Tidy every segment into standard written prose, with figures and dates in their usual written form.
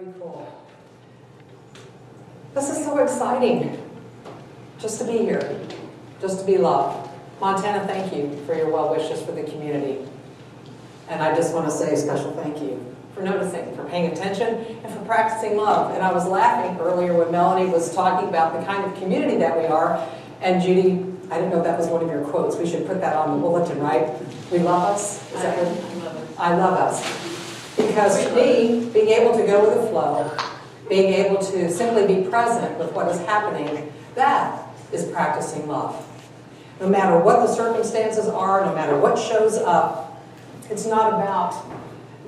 Very cool. This is so exciting, just to be here, just to be loved. Montana, thank you for your well wishes for the community. And I just want to say a special thank you for noticing, for paying attention, and for practicing love. And I was laughing earlier when Melanie was talking about the kind of community that we are. And Judy, I didn't know if that was one of your quotes. We should put that on the bulletin, right? We love us? Is that what? I love us. Because to me, being able to go with the flow, being able to simply be present with what is happening, that is practicing love. No matter what the circumstances are, no matter what shows up, it's not about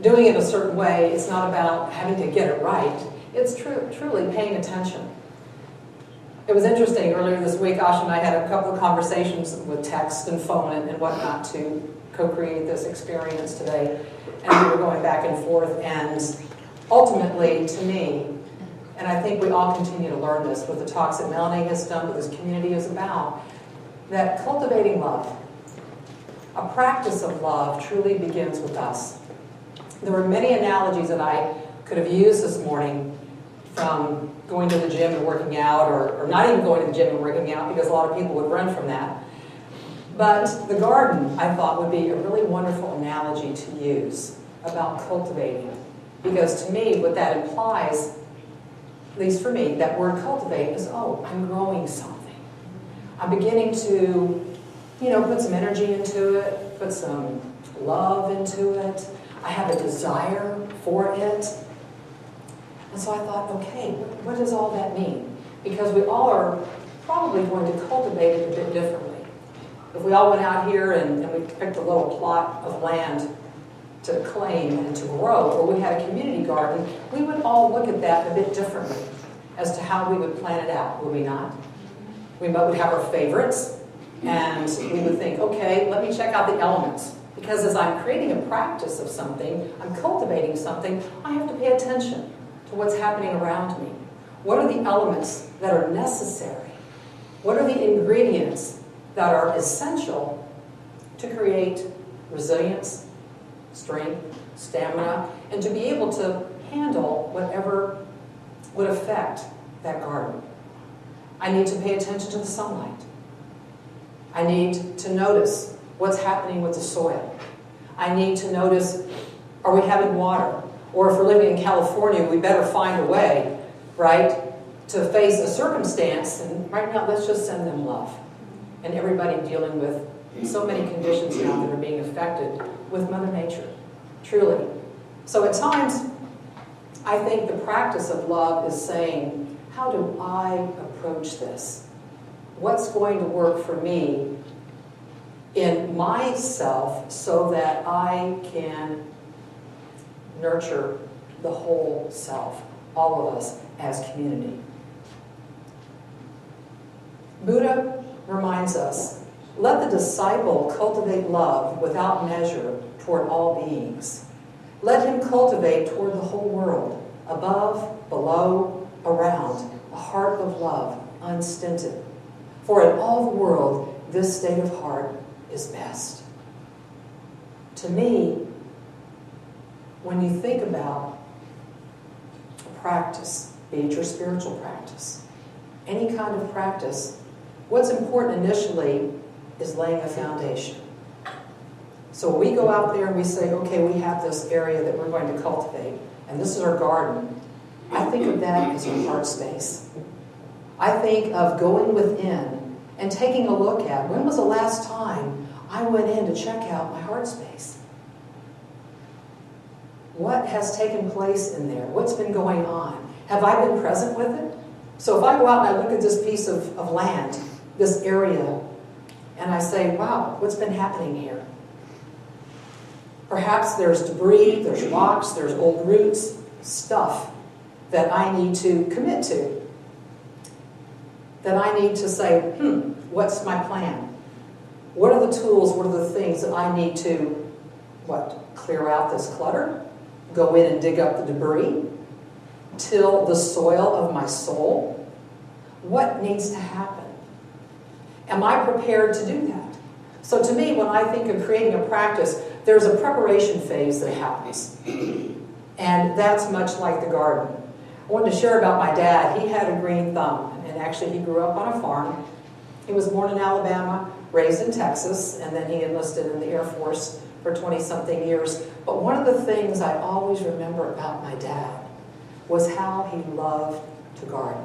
doing it a certain way. It's not about having to get it right. It's truly paying attention. It was interesting, earlier this week, Asha and I had a couple of conversations with text and phone and whatnot to co-create this experience today. And we were going back and forth, and ultimately, to me, and I think we all continue to learn this with the talks that Melanie has done, what this community is about, that cultivating love, a practice of love, truly begins with us. There were many analogies that I could have used this morning, from going to the gym and working out, or not even going to the gym and working out, because a lot of people would run from that. But the garden, I thought, would be a really wonderful analogy to use about cultivating. Because to me, what that implies, at least for me, that word cultivate is, oh, I'm growing something. I'm beginning to, put some energy into it, put some love into it. I have a desire for it. And so I thought, okay, what does all that mean? Because we all are probably going to cultivate it a bit differently. If we all went out here and we picked a little plot of land to claim and to grow, or we had a community garden, we would all look at that a bit differently as to how we would plan it out, would we not? We would have our favorites, and we would think, okay, let me check out the elements. Because as I'm creating a practice of something, I'm cultivating something, I have to pay attention to what's happening around me. What are the elements that are necessary? What are the ingredients that are essential to create resilience, strength, stamina, and to be able to handle whatever would affect that garden? I need to pay attention to the sunlight. I need to notice what's happening with the soil. I need to notice, are we having water? Or if we're living in California, we better find a way, right, to face a circumstance. And right now, let's just send them love. And everybody dealing with so many conditions now that are being affected with Mother Nature, truly. So at times, I think the practice of love is saying, how do I approach this? What's going to work for me in myself so that I can nurture the whole self, all of us as community? Buddha reminds us, let the disciple cultivate love without measure toward all beings. Let him cultivate toward the whole world, above, below, around, a heart of love, unstinted. For in all the world, this state of heart is best. To me, when you think about a practice, be it your spiritual practice, any kind of practice, what's important initially is laying a foundation. So we go out there and we say, okay, we have this area that we're going to cultivate, and this is our garden. I think of that as our heart space. I think of going within and taking a look at, when was the last time I went in to check out my heart space? What has taken place in there? What's been going on? Have I been present with it? So if I go out and I look at this piece of land, this area, and I say, wow, what's been happening here? Perhaps there's debris, there's rocks, there's old roots, stuff that I need to commit to. That I need to say, what's my plan? What are the tools, what are the things that I need to, clear out this clutter? Go in and dig up the debris? Till the soil of my soul? What needs to happen? Am I prepared to do that? So to me, when I think of creating a practice, there's a preparation phase that happens. And that's much like the garden. I wanted to share about my dad. He had a green thumb, and actually he grew up on a farm. He was born in Alabama, raised in Texas, and then he enlisted in the Air Force for 20-something years. But one of the things I always remember about my dad was how he loved to garden.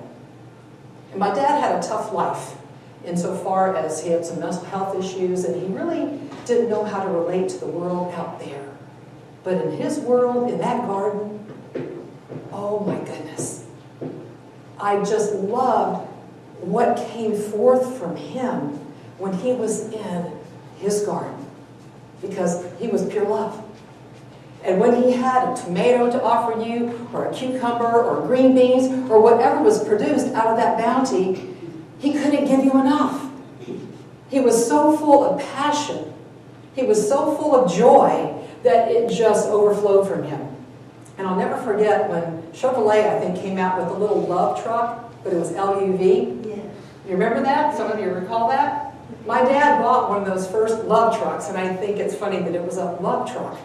And my dad had a tough life insofar as he had some mental health issues, and he really didn't know how to relate to the world out there. But in his world, in that garden, oh my goodness, I just loved what came forth from him when he was in his garden, because he was pure love. And when he had a tomato to offer you, or a cucumber, or green beans, or whatever was produced out of that bounty, he couldn't give you enough. He was so full of passion. He was so full of joy that it just overflowed from him. And I'll never forget when Chevrolet, I think, came out with a little love truck, but it was LUV. Yeah. You remember that? Some of you recall that? My dad bought one of those first love trucks, and I think it's funny that it was a love truck.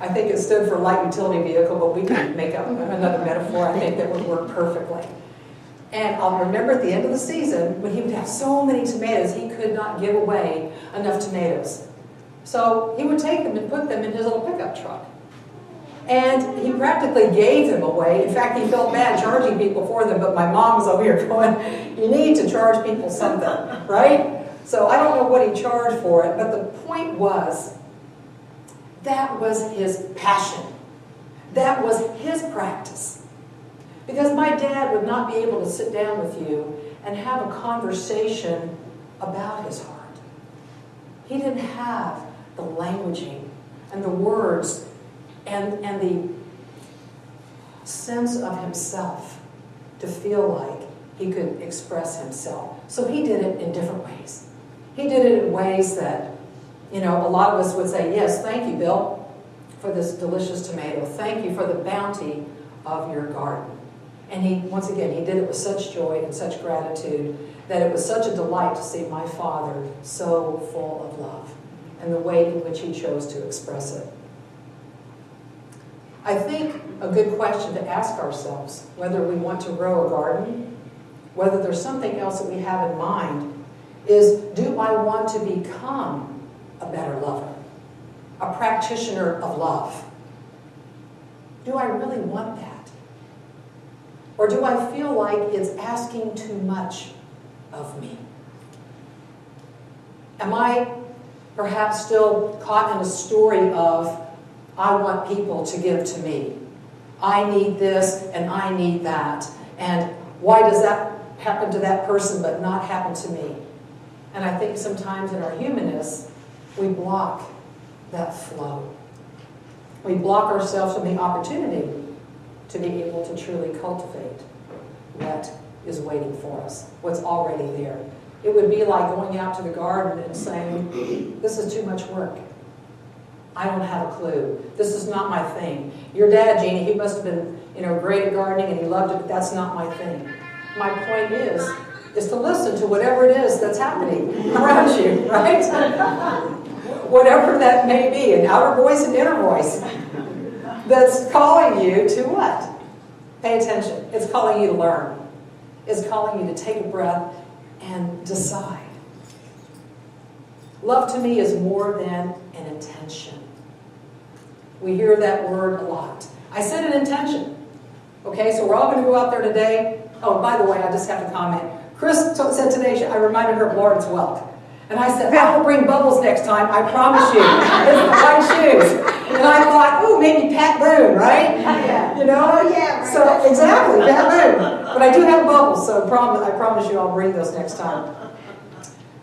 I think it stood for light utility vehicle, but we can make up another metaphor, I think, that would work perfectly. And I'll remember at the end of the season, when he would have so many tomatoes, he could not give away enough tomatoes. So he would take them and put them in his little pickup truck. And he practically gave them away. In fact, he felt bad charging people for them, but my mom was over here going, you need to charge people something, right? So I don't know what he charged for it, but the point was, that was his passion. That was his practice. Because my dad would not be able to sit down with you and have a conversation about his heart. He didn't have the languaging and the words and the sense of himself to feel like he could express himself. So he did it in different ways. He did it in ways that, you know, a lot of us would say, yes, thank you, Bill, for this delicious tomato. Thank you for the bounty of your garden. And he, once again, he did it with such joy and such gratitude that it was such a delight to see my father so full of love and the way in which he chose to express it. I think a good question to ask ourselves, whether we want to grow a garden, whether there's something else that we have in mind, is, do I want to become a better lover, a practitioner of love? Do I really want that? Or do I feel like it's asking too much of me? Am I perhaps still caught in a story of, I want people to give to me. I need this and I need that. And why does that happen to that person but not happen to me? And I think sometimes in our humanness, we block that flow. We block ourselves from the opportunity to be able to truly cultivate what is waiting for us, what's already there. It would be like going out to the garden and saying, this is too much work. I don't have a clue. This is not my thing. Your dad, Jeanie, he must have been, great at gardening and he loved it, but that's not my thing. My point is to listen to whatever it is that's happening around you, right? Whatever that may be, an outer voice and inner voice that's calling you to what? Pay attention. It's calling you to learn. It's calling you to take a breath and decide. Love to me is more than an intention. We hear that word a lot. I said an intention. Okay, so we're all going to go out there today. Oh, by the way, I just have to comment. Chris said today, I reminded her of Lawrence Welk. And I said, I will bring bubbles next time, I promise you. It's the white shoes. And I thought, oh, maybe Pat Boone, right? Yeah. Oh, yeah, right. So, exactly, Pat Boone. But I do have bubbles, so I promise you I'll bring those next time.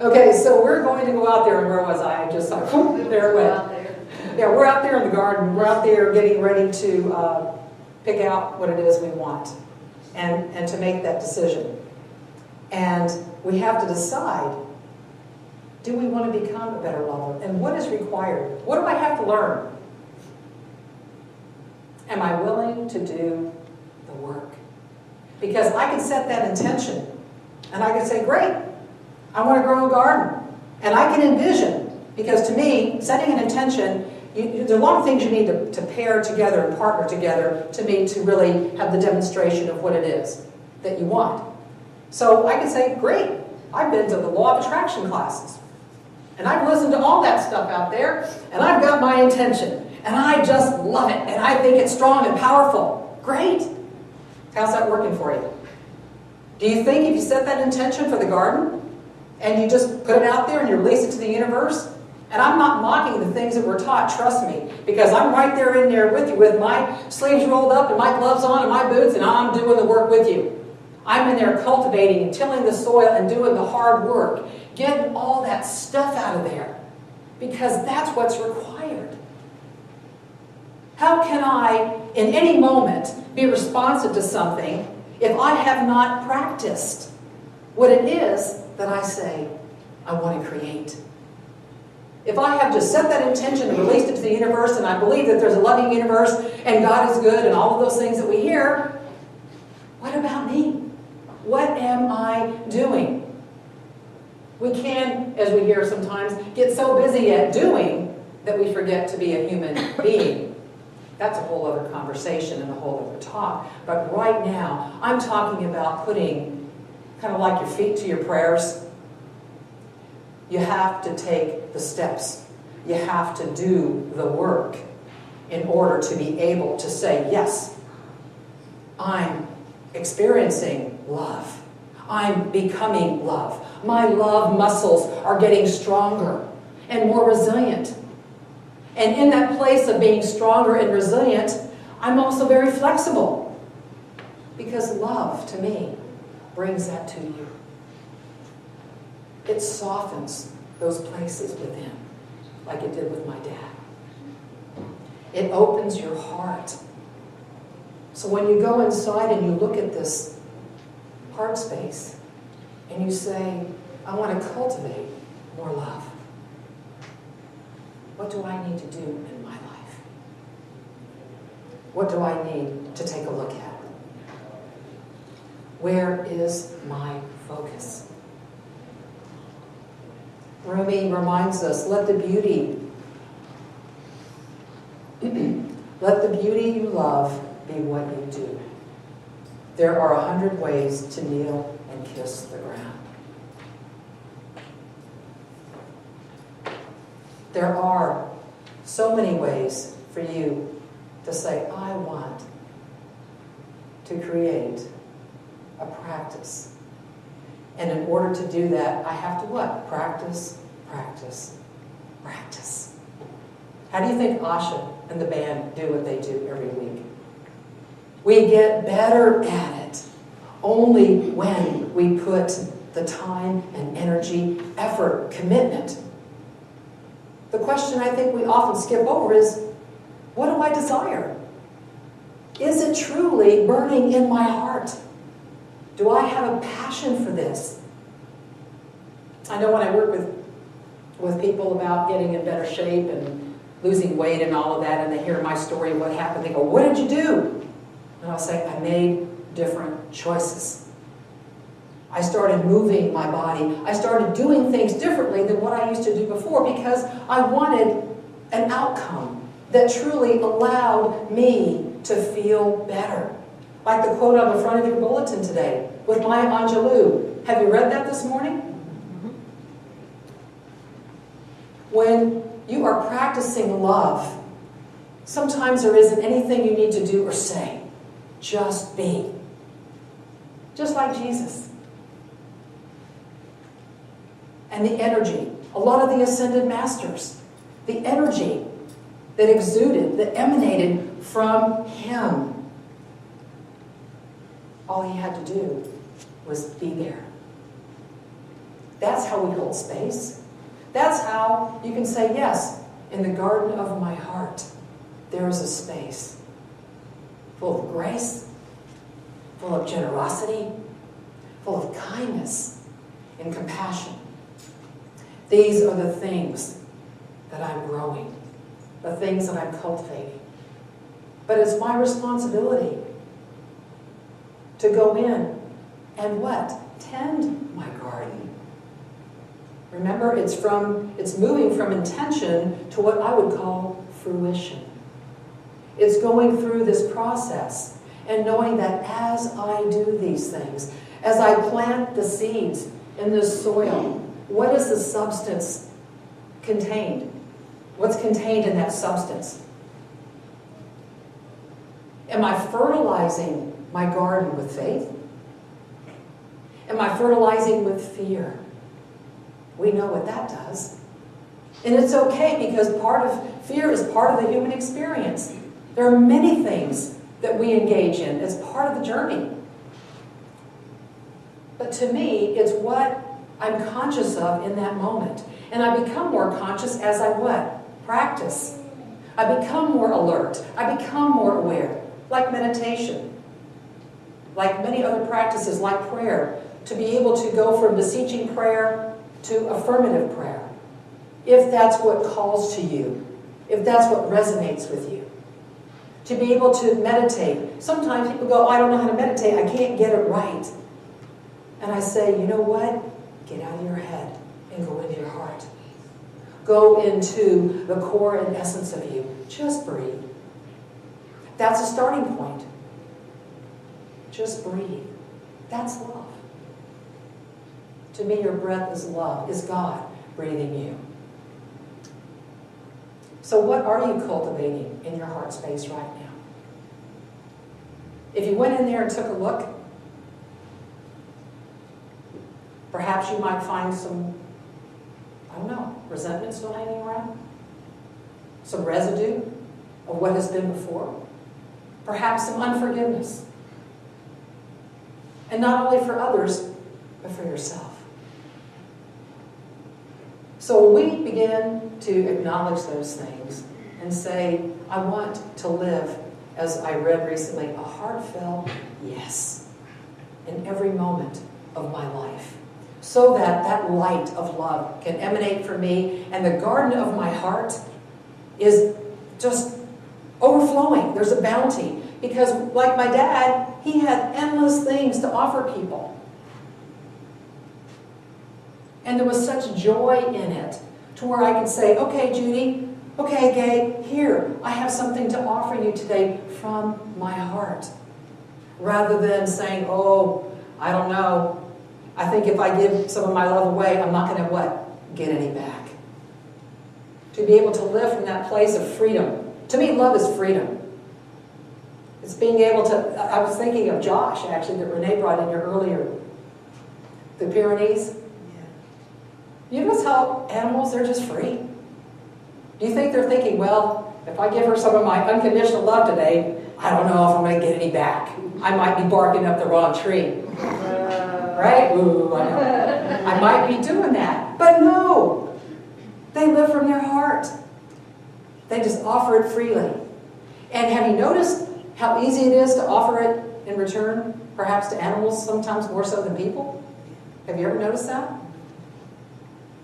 Okay, so we're going to go out there, and where was I? I just thought, there it went. Yeah, we're out there in the garden. We're out there getting ready to pick out what it is we want and to make that decision. And we have to decide, do we want to become a better lover? And what is required? What do I have to learn? Am I willing to do the work? Because I can set that intention, and I can say, great, I want to grow a garden. And I can envision, because to me, setting an intention There are a lot of things you need to pair together and partner together to really have the demonstration of what it is that you want. So I can say, great, I've been to the law of attraction classes. And I've listened to all that stuff out there, and I've got my intention. And I just love it, and I think it's strong and powerful. Great. How's that working for you? Do you think if you set that intention for the garden, and you just put it out there and you release it to the universe, and I'm not mocking the things that we're taught, trust me, because I'm right there in there with you with my sleeves rolled up and my gloves on and my boots, and I'm doing the work with you. I'm in there cultivating and tilling the soil and doing the hard work, getting all that stuff out of there, because that's what's required. How can I, in any moment, be responsive to something if I have not practiced what it is that I say I want to create? If I have just set that intention and released it to the universe, and I believe that there's a loving universe and God is good and all of those things that we hear, what about me? What am I doing? We can, as we hear sometimes, get so busy at doing that we forget to be a human being. That's a whole other conversation and a whole other talk. But right now, I'm talking about putting kind of like your feet to your prayers. You have to take the steps. You have to do the work in order to be able to say, yes, I'm experiencing love. I'm becoming love. My love muscles are getting stronger and more resilient. And in that place of being stronger and resilient, I'm also very flexible. Because love, to me, brings that to you. It softens those places within, like it did with my dad. It opens your heart. So when you go inside and you look at this heart space, and you say, I want to cultivate more love. What do I need to do in my life? What do I need to take a look at? Where is my focus? Rumi reminds us, let the beauty you love be what you do. There are 100 ways to kneel and kiss the ground. There are so many ways for you to say, I want to create a practice. And in order to do that, I have to what? Practice, practice, practice. How do you think Asha and the band do what they do every week? We get better at it only when we put the time and energy, effort, commitment. The question I think we often skip over is, what do I desire? Is it truly burning in my heart? Do I have a passion for this? I know when I work with people about getting in better shape and losing weight and all of that, and they hear my story of what happened, they go, what did you do? And I'll say, I made different choices. I started moving my body. I started doing things differently than what I used to do before because I wanted an outcome that truly allowed me to feel better. Like the quote on the front of your bulletin today with Maya Angelou. Have you read that this morning? When you are practicing love, sometimes there isn't anything you need to do or say. Just be. Just like Jesus. And the energy, a lot of the ascended masters, the energy that exuded, that emanated from him. All he had to do was be there. That's how we hold space. That's how you can say, yes, in the garden of my heart, there is a space full of grace, full of generosity, full of kindness and compassion. These are the things that I'm growing, the things that I'm cultivating. But it's my responsibility to go in and what? Tend my garden. Remember, it's moving from intention to what I would call fruition. It's going through this process and knowing that as I do these things, as I plant the seeds in this soil, what is the substance contained? What's contained in that substance? Am I fertilizing my garden with faith? Am I fertilizing with fear? We know what that does. And it's okay, because fear is part of the human experience. There are many things that we engage in as part of the journey. But to me, it's what I'm conscious of in that moment. And I become more conscious as I what? Practice. I become more alert. I become more aware. Like meditation. Like many other practices, like prayer. To be able to go from beseeching prayer to affirmative prayer. If that's what calls to you. If that's what resonates with you. To be able to meditate. Sometimes people go, oh, I don't know how to meditate. I can't get it right. And I say, you know what? Get out of your head and go into your heart. Go into the core and essence of you. Just breathe. That's a starting point. Just breathe. That's love. To me, your breath is love, is God breathing you. So what are you cultivating in your heart space right now? If you went in there and took a look, perhaps you might find some, I don't know, resentment still hanging around? Some residue of what has been before? Perhaps some unforgiveness. And not only for others, but for yourself. So when we begin to acknowledge those things and say, I want to live, as I read recently, a heartfelt yes in every moment of my life, so that that light of love can emanate from me and the garden of my heart is just overflowing. There's a bounty. Because like my dad, he had endless things to offer people. And there was such joy in it to where I could say, okay, Judy, okay, Gabe, here, I have something to offer you today from my heart. Rather than saying, oh, I don't know. I think if I give some of my love away, I'm not going to what? Get any back. To be able to live from that place of freedom. To me, love is freedom. It's being able to, I was thinking of Josh, actually, that Renee brought in here earlier. The Pyrenees. You notice how animals, they're just free? Do you think they're thinking, well, if I give her some of my unconditional love today, I don't know if I'm going to get any back. I might be barking up the wrong tree. Right? Ooh, I know. I might be doing that. But no. They live from their heart. They just offer it freely. And have you noticed how easy it is to offer it in return, perhaps to animals, sometimes more so than people? Have you ever noticed that?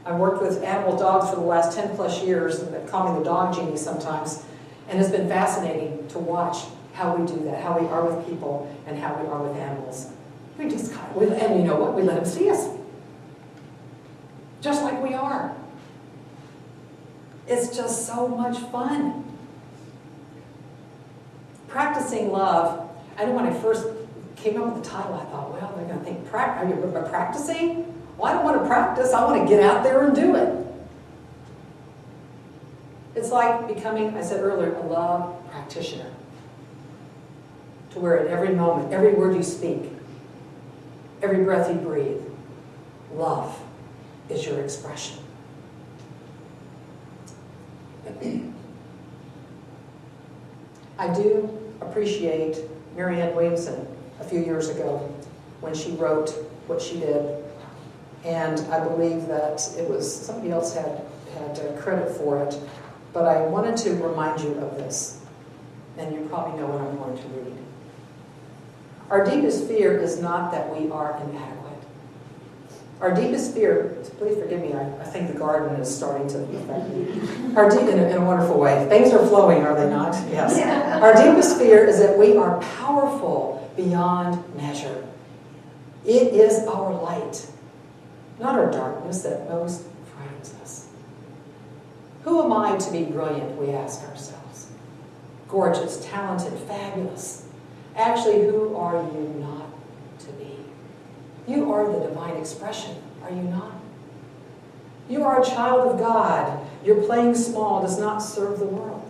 I've worked with animal dogs for the last 10 plus years, and they call me the dog Jeanie sometimes, and it's been fascinating to watch how we do that, how we are with people and how we are with animals. We just and you know what? We let them see us. Just like we are. It's just so much fun. Practicing love, I know when I first came up with the title, I thought, well, they're going to think, are you practicing? Well, I don't want to practice. I want to get out there and do it. It's like becoming, I said earlier, a love practitioner. To where at every moment, every word you speak, every breath you breathe, love is your expression. I do appreciate Marianne Williamson a few years ago when she wrote what she did. And I believe that it was somebody else had credit for it. But I wanted to remind you of this. And you probably know what I'm going to read. Our deepest fear is not that we are inadequate. Our deepest fear, please forgive me, I think the garden is starting to affect me. In a wonderful way. Things are flowing, are they not? Yes. Yeah. Our deepest fear is that we are powerful beyond measure. It is our light, not our darkness, that most frightens us. Who am I to be brilliant, we ask ourselves. Gorgeous, talented, fabulous. Actually, who are you not to be? You are the divine expression, are you not? You are a child of God. Your playing small does not serve the world.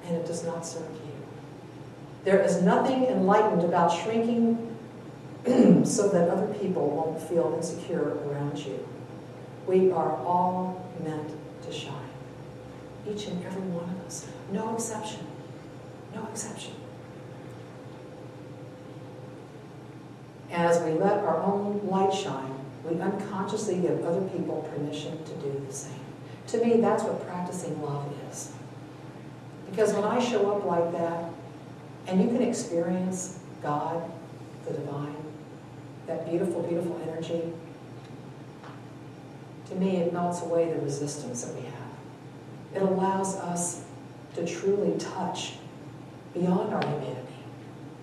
And it does not serve you. There is nothing enlightened about shrinking so that other people won't feel insecure around you. We are all meant to shine. Each and every one of us. No exception. No exception. As we let our own light shine, we unconsciously give other people permission to do the same. To me, that's what practicing love is. Because when I show up like that, and you can experience God, the divine, that beautiful, beautiful energy, to me, it melts away the resistance that we have. It allows us to truly touch beyond our humanity,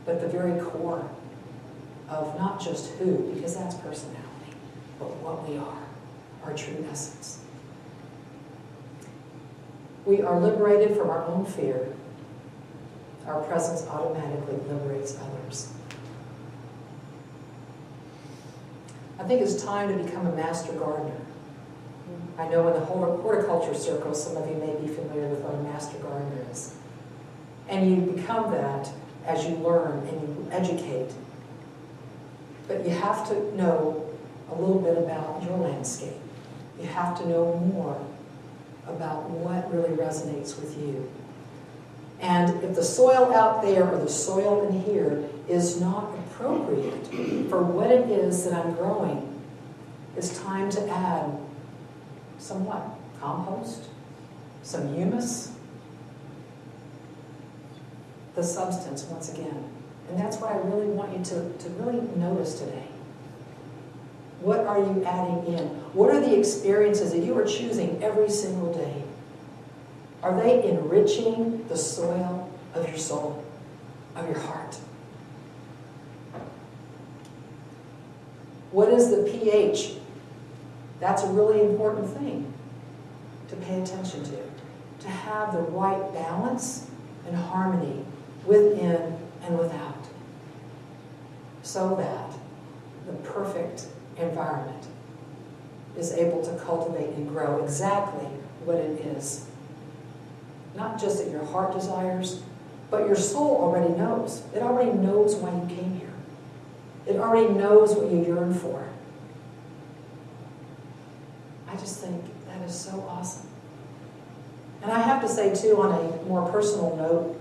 but the very core of not just who, because that's personality, but what we are, our true essence. We are liberated from our own fear. Our presence automatically liberates others. I think it's time to become a master gardener. I know in the horticulture circle, some of you may be familiar with what a master gardener is. And you become that as you learn and you educate. But you have to know a little bit about your landscape. You have to know more about what really resonates with you. And if the soil out there or the soil in here is not appropriate for what it is that I'm growing, it's time to add some what? Compost? Some humus? The substance, once again. And that's what I really want you to really notice today. What are you adding in? What are the experiences that you are choosing every single day? Are they enriching the soil of your soul, of your heart? What is the pH? That's a really important thing to pay attention to have the right balance and harmony within and without, so that the perfect environment is able to cultivate and grow exactly what it is. Not just that your heart desires, but your soul already knows. It already knows why you came here. It already knows what you yearn for. I just think that is so awesome. And I have to say, too, on a more personal note,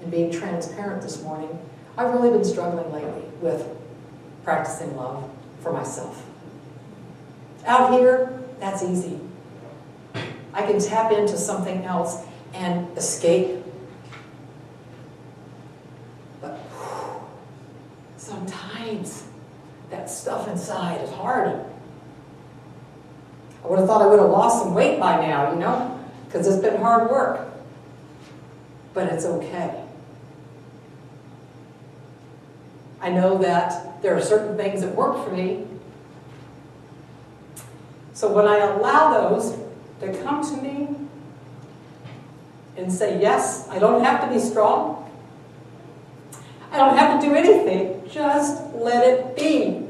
and being transparent this morning, I've really been struggling lately with practicing love for myself. Out here, that's easy. I can tap into something else and escape. But sometimes that stuff inside is hard. I would have thought I would have lost some weight by now, you know, because it's been hard work. But it's okay. I know that there are certain things that work for me. So when I allow those to come to me and say, yes, I don't have to be strong. I don't have to do anything. Just let it be.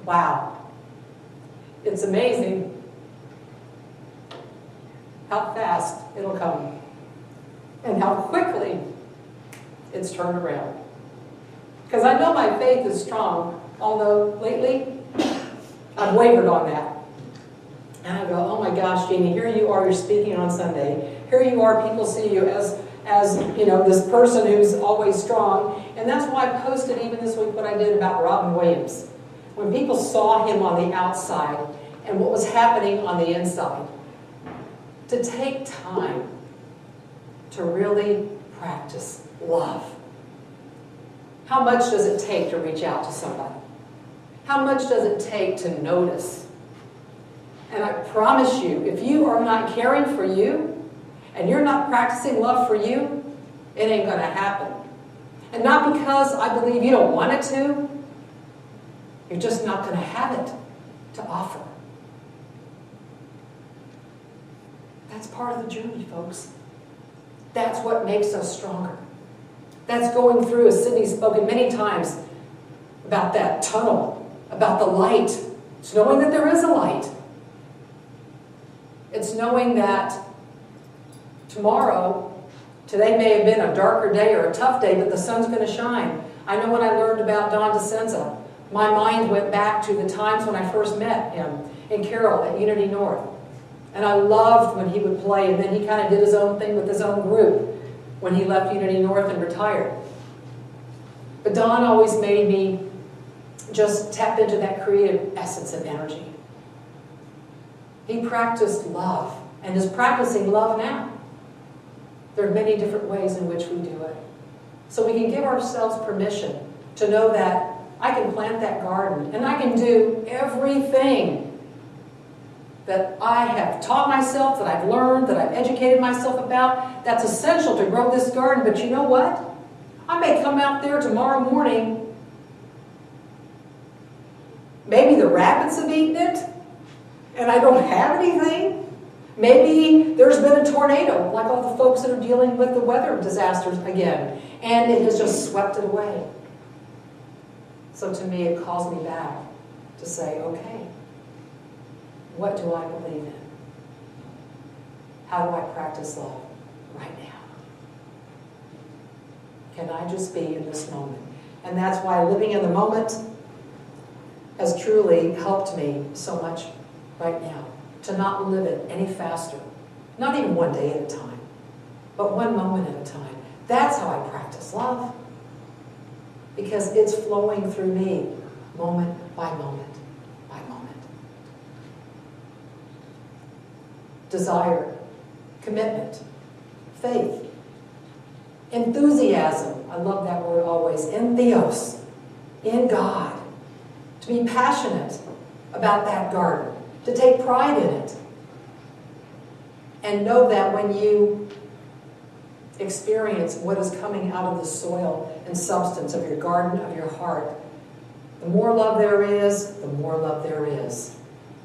Wow. It's amazing how fast it'll come and how quickly it's turned around. Because I know my faith is strong, although lately I've wavered on that. And I go, oh my gosh, Jeanie, here you are, you're speaking on Sunday. Here you are, people see you as you know, this person who's always strong. And that's why I posted even this week what I did about Robin Williams. When people saw him on the outside and what was happening on the inside, to take time to really practice love. How much does it take to reach out to somebody? How much does it take to notice? And I promise you, if you are not caring for you, and you're not practicing love for you, it ain't going to happen. And not because I believe you don't want it to, you're just not going to have it to offer. That's part of the journey, folks. That's what makes us stronger. That's going through, as Sydney's spoken many times about that tunnel, about the light. It's knowing that there is a light. It's knowing that today may have been a darker day or a tough day, but the sun's going to shine. I know when I learned about Don DeCenza, my mind went back to the times when I first met him in Carroll at Unity North. And I loved when he would play, and then he kind of did his own thing with his own group when he left Unity North and retired. But Don always made me just tap into that creative essence and energy. He practiced love and is practicing love now. There are many different ways in which we do it. So we can give ourselves permission to know that I can plant that garden and I can do everything that I have taught myself, that I've learned, that I've educated myself about, that's essential to grow this garden. But you know what? I may come out there tomorrow morning. Maybe the rabbits have eaten it, and I don't have anything. Maybe there's been a tornado, like all the folks that are dealing with the weather disasters again, and it has just swept it away. So to me, it calls me back to say, okay, what do I believe in? How do I practice love right now? Can I just be in this moment? And that's why living in the moment has truly helped me so much right now. To not live it any faster. Not even one day at a time, but one moment at a time. That's how I practice love. Because it's flowing through me moment by moment by moment. Desire, commitment, faith, enthusiasm. I love that word always. In Theos, in God. To be passionate about that garden. To take pride in it. And know that when you experience what is coming out of the soil and substance of your garden, of your heart, the more love there is, the more love there is.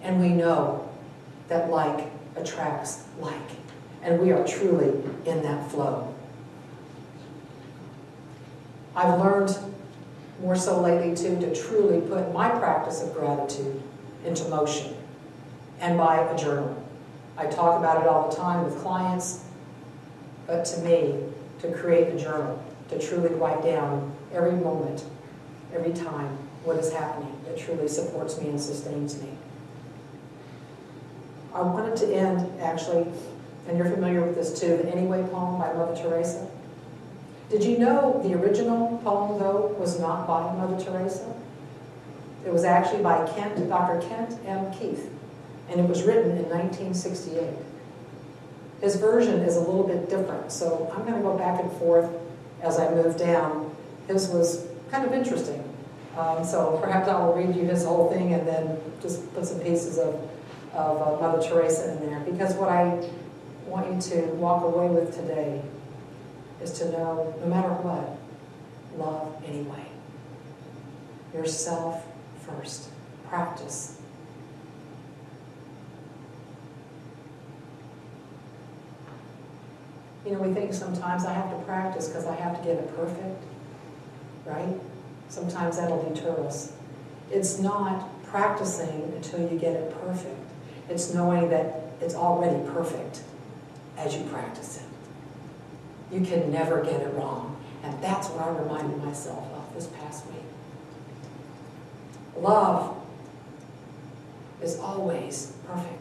And we know that like attracts like. And we are truly in that flow. I've learned more so lately too to truly put my practice of gratitude into motion. And by a journal. I talk about it all the time with clients, but to me, to create a journal, to truly write down every moment, every time, what is happening that truly supports me and sustains me. I wanted to end, actually, and you're familiar with this too, the Anyway poem by Mother Teresa. Did you know the original poem, though, was not by Mother Teresa? It was actually by Dr. Kent M. Keith. And it was written in 1968. His version is a little bit different, so I'm going to go back and forth as I move down. His was kind of interesting. So perhaps I will read you his whole thing and then just put some pieces of Mother Teresa in there. Because what I want you to walk away with today is to know, no matter what, love anyway. Yourself first. Practice. You know, we think sometimes I have to practice because I have to get it perfect, right? Sometimes that'll deter us. It's not practicing until you get it perfect. It's knowing that it's already perfect as you practice it. You can never get it wrong. And that's what I reminded myself of this past week. Love is always perfect.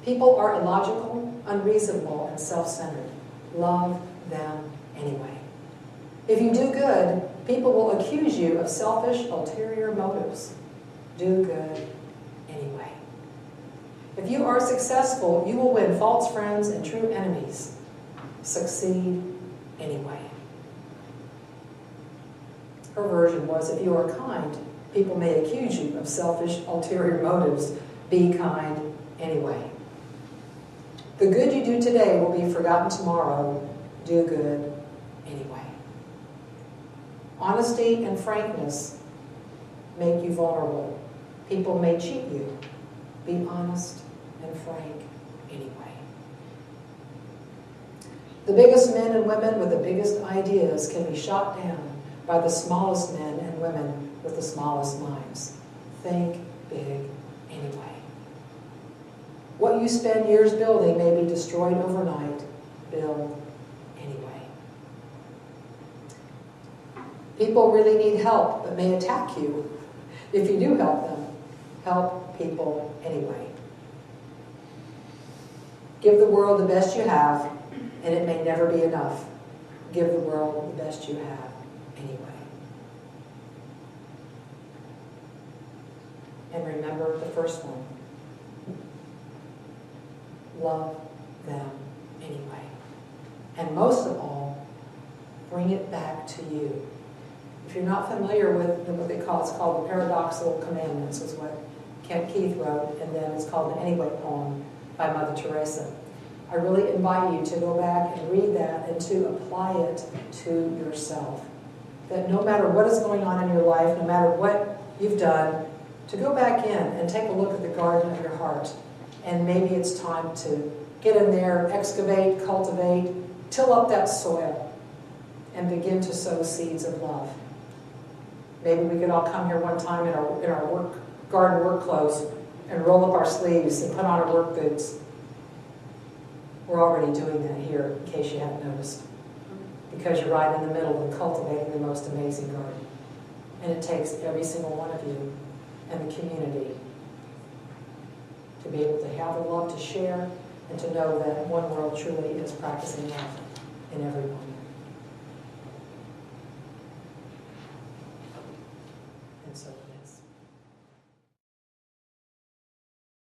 People are illogical, unreasonable, and self-centered. Love them anyway. If you do good, people will accuse you of selfish, ulterior motives. Do good anyway. If you are successful, you will win false friends and true enemies. Succeed anyway. Her version was, if you are kind, people may accuse you of selfish, ulterior motives. Be kind anyway. The good you do today will be forgotten tomorrow. Do good anyway. Honesty and frankness make you vulnerable. People may cheat you. Be honest and frank anyway. The biggest men and women with the biggest ideas can be shot down by the smallest men and women with the smallest minds. Think big anyway. What you spend years building may be destroyed overnight. Build anyway. People really need help but may attack you. If you do help them, help people anyway. Give the world the best you have, and it may never be enough. Give the world the best you have anyway. And remember the first one. Love them anyway. And most of all, bring it back to you. If you're not familiar with what they call, it's called the Paradoxical Commandments, is what Kent Keith wrote, and then it's called the Anyway poem by Mother Teresa. I really invite you to go back and read that and to apply it to yourself. That no matter what is going on in your life, no matter what you've done, to go back in and take a look at the garden of your heart. And maybe it's time to get in there, excavate, cultivate, till up that soil, and begin to sow seeds of love. Maybe we could all come here one time in our garden work clothes and roll up our sleeves and put on our work boots. We're already doing that here, in case you haven't noticed. Because you're right in the middle of cultivating the most amazing garden. And it takes every single one of you and the community to be able to have the love to share and to know that One World truly is practicing love in everyone.